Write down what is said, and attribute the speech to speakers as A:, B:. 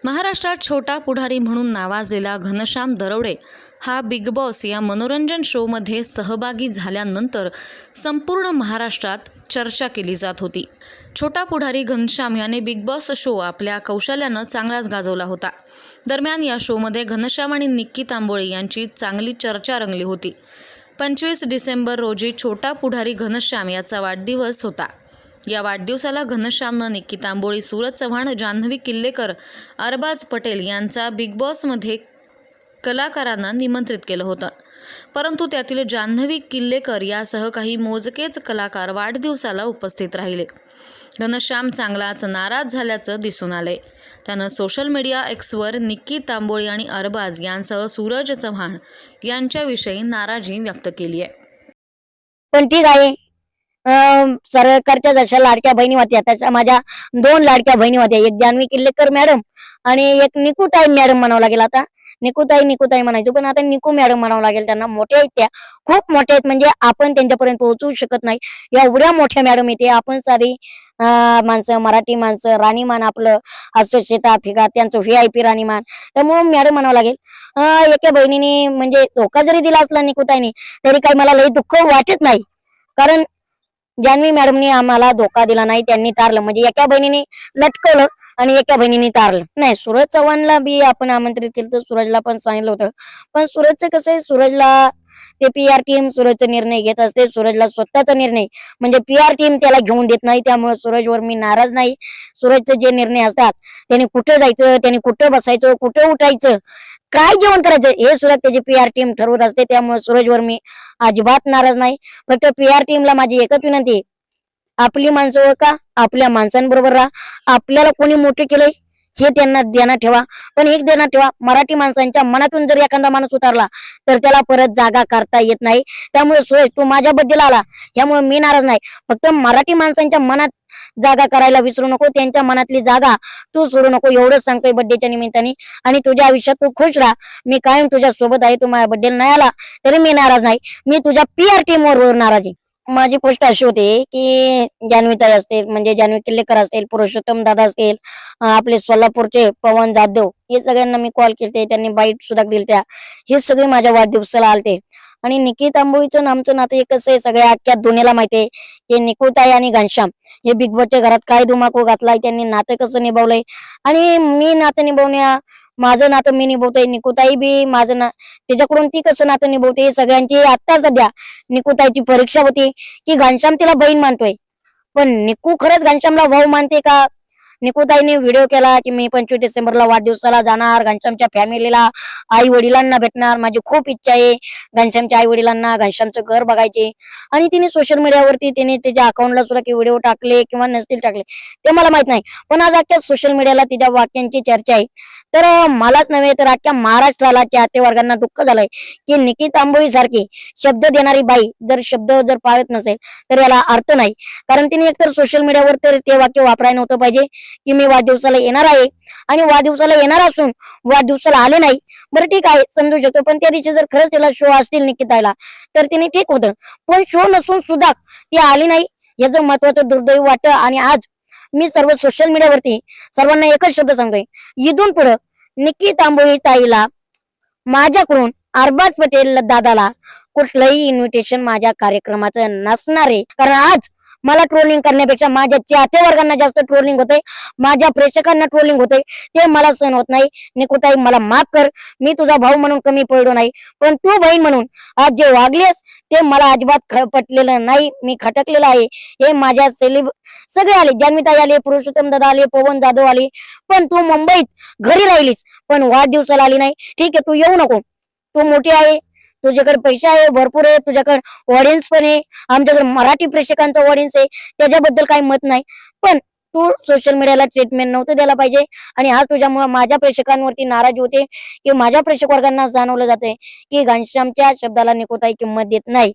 A: महाराष्ट्रात छोटा पुढारी म्हणून नावाजलेला घनश्याम दरोडे हा बिग बॉस या मनोरंजन शोमध्ये सहभागी झाल्यानंतर संपूर्ण महाराष्ट्रात चर्चा केली जात होती। छोटा पुढारी घनश्याम याने बिग बॉस शो आपल्या कौशल्यानं चांगलाच गाजवला होता। दरम्यान या शोमध्ये घनश्याम आणि निक्की तांबोळी यांची चांगली चर्चा रंगली होती। 25 डिसेंबर रोजी छोटा पुढारी घनश्याम याचा वाढदिवस होता। या वाढदिवसाला घनश्यामनं निक्की तांबोळी, सूरज चव्हाण, जान्हवी किल्लेकर, अरबाज पटेल यांचा बिग बॉसमध्ये कलाकारांना निमंत्रित केलं होतं, परंतु त्यातील जान्हवी किल्लेकर यासह काही मोजकेच कलाकार वाढदिवसाला उपस्थित राहिले। घनश्याम चांगलाच नाराज झाल्याचं दिसून आलंय। त्यानं social media Xavier Nikki Tamboli आणि अरबाज यांसह सूरज चव्हाण यांच्याविषयी नाराजी व्यक्त केली आहे।
B: पण ठीक आहे, सरकारच्या जशा लाडक्या बहिणी होत्या त्याच्या माझ्या 2 लाडक्या बहिणी होत्या, एक जान्हवी किल्लेकर मॅडम आणि एक निकूताई मॅडम म्हणावं लागेल। आता निकूताई म्हणायचं, पण आता निकू मॅडम म्हणावं लागेल। त्यांना मोठ्या आहेत, त्या खूप मोठ्या आहेत, म्हणजे आपण त्यांच्यापर्यंत पोहोचू शकत नाही एवढ्या मोठ्या मॅडम येते। आपण सारी माणसं, मराठी माणसं, राणीमान आपलं असं शेतात फिका त्यांचं VIP राणीमान, त्यामुळे मॅडम म्हणावं लागेल। एका बहिणीने म्हणजे धोका जरी दिला असला निकूताईने तरी काही मला लई दुःख वाटत नाही, कारण जान्हवी मॅडमनी आम्हाला धोका दिला नाही, त्यांनी तारलं, म्हणजे एका बहिणीने लटकवलं आणि एका बहिणीने तारलं नाही। सूरज चव्हाणला बी आपण आमंत्रित केलं तर सूरजला पण सांगितलं होतं, पण सूरजचं कसं आहे, सूरजला ते PR टीम सूरजचा निर्णय घेत असते। सूरजला स्वतःचा निर्णय म्हणजे PR टीम त्याला घेऊन देत नाही, त्यामुळे सूरजवर मी नाराज नाही। सूरजचे जे निर्णय असतात, त्याने कुठे जायचं, त्याने कुठे बसायचं, कुठे उठायचं, काय जेवण करायचं हे सुद्धा त्याची PR टीम ठरवत असते, त्यामुळे सूरजवर मी अजिबात नाराज नाही। फक्त PR टीमला माझी एकच विनंती आहे, आपली माणसं ओळखा, आपल्या माणसांबरोबर राहा, आपल्याला कोणी मोठे केलंय हे त्यांना ध्यानात ठेवा, पण एक ध्यानात ठेवा, मराठी माणसांच्या मनातून जर एखादा माणूस उतरला तर त्याला परत जागा करता येत नाही। त्यामुळे सूरज, तू माझ्याबद्दल आला यामुळे मी नाराज नाही, फक्त मराठी माणसांच्या मनात जागा करायला विसरू नको, त्यांच्या मनातली जागा तू सोडू नको, एवढंच सांगतोय बर्थडेच्या निमित्ताने। आणि तुझ्या आयुष्यात तू खुश राहा, मी कायम तुझ्या सोबत आहे। तू माझ्या बर्थडेला नाही आला तरी मी नाराज नाही, मी तुझ्या PR टीमवर नाराज आहे। माझी पोस्ट अशी होती की जान्हवीताई असतील, म्हणजे जान्हवी किल्लेकर असतील, पुरुषोत्तम दादा असतील, आपले सोलापूरचे पवन जाधव, हे सगळ्यांना मी कॉल केलते, त्यांनी बाईट सुद्धा दिलत्या, हे सगळे माझ्या वाढदिवसाला आलते। आणि निक्की तांबोळीचं आमचं नातं एक कसं आहे, सगळ्या अख्ख्या दुनियाला माहिती आहे की निकूताई आणि घनश्याम हे बिग बॉसच्या घरात काय धुमाकूळ घातलाय, त्यांनी नातं कसं निभावलंय, आणि मी नातं निभावण्या माझं नातं मी निभवतोय, निकूताई बी माझं त्याच्याकडून ती कसं नातं निभवते, हे सगळ्यांची आता सध्या निकूताईची परीक्षा होती की घनश्याम तिला बहीण मानतोय, पण निकू खरंच घनश्यामला भाऊ मानते का? निकूताईने व्हिडिओ केला की मी 25 डिसेंबरला वाढदिवसाला जाणार, घनश्यामच्या फॅमिलीला, आई वडिलांना भेटणार, माझी खूप इच्छा आहे घनश्यामच्या आई वडिलांना, घनश्यामचं घर बघायचे। आणि तिने सोशल मीडियावरती तिने त्याच्या अकाउंटला सुद्धा व्हिडिओ टाकले किंवा नसतील टाकले ते मला माहित नाही, पण आज अख्ख्या सोशल मीडियाला तिच्या वाक्यांची चर्चा आहे। तर मलाच नव्हे तर अख्ख्या महाराष्ट्राला, चाहते वर्गांना दुःख झालंय की निक्की तांबोळी सारखी शब्द देणारी बाई शब्द जर पाळत नसेल तर याला अर्थ नाही। कारण तिने एकतर सोशल मीडियावर तर ते वाक्य वापरायला नव्हतं पाहिजे की मी वाढदिवसाला येणार आहे, आणि वाढदिवसाला येणार असून वाढदिवसाला आले नाही, बरं ठीक आहे समजू शकतो, पण त्या दिवशी जर खरंच तिला शो असतील निक्कीताईला तर तिने ठीक होतं, पण शो नसून सुद्धा ती आली नाही याचं महत्वाचं दुर्दैव वाटतं। आणि आज मी सर्व सोशल मीडियावरती सर्वांना एकच शब्द सांगतोय, इथून पुढे निक्की तांबोळी ताईला माझ्याकडून अरबाज पटेल दादाला कुठलंही इन्व्हिटेशन माझ्या कार्यक्रमाचं नसणार आहे। कारण आज मला ट्रोलिंग करण्यापेक्षा माझ्या चाहते वर्गांना जास्त ट्रोलिंग होतंय, माझ्या प्रेक्षकांना ट्रोलिंग होतंय, ते मला सहन होत नाही। निकूताई मला माफ कर, मी तुझा भाऊ म्हणून कमी पडलो नाही, पण तू बहीण म्हणून आज जे वागलेस ते मला अजिबात पटलेलं नाही, मी खटकलेलं आहे। हे माझ्या सगळे आले, जान्हवीताई आले, पुरुषोत्तम दादा आले, पवन जाधव आले, पण तू मुंबईत घरी राहिलीस पण वाढदिवसाला आली नाही। ठीक आहे, तू येऊ नको, तू मोठी आहे, तुझ्याकडे पैसे आहे, भरपूर आहे, तुझ्याकडे ऑडियन्स पण आहे, आमच्याकडे मराठी प्रेक्षकांचा ऑडियन्स आहे, त्याच्याबद्दल काही मत नाही, पण तू सोशल मीडियाला ट्रीटमेंट नव्हतं द्यायला पाहिजे। आणि आज तुझ्यामुळे माझ्या प्रेक्षकांवरती नाराज होते की माझ्या प्रेक्षक वर्गांना जाणवलं जाते की घनश्यामच्या शब्दाला निकूताई किंमत देत नाही।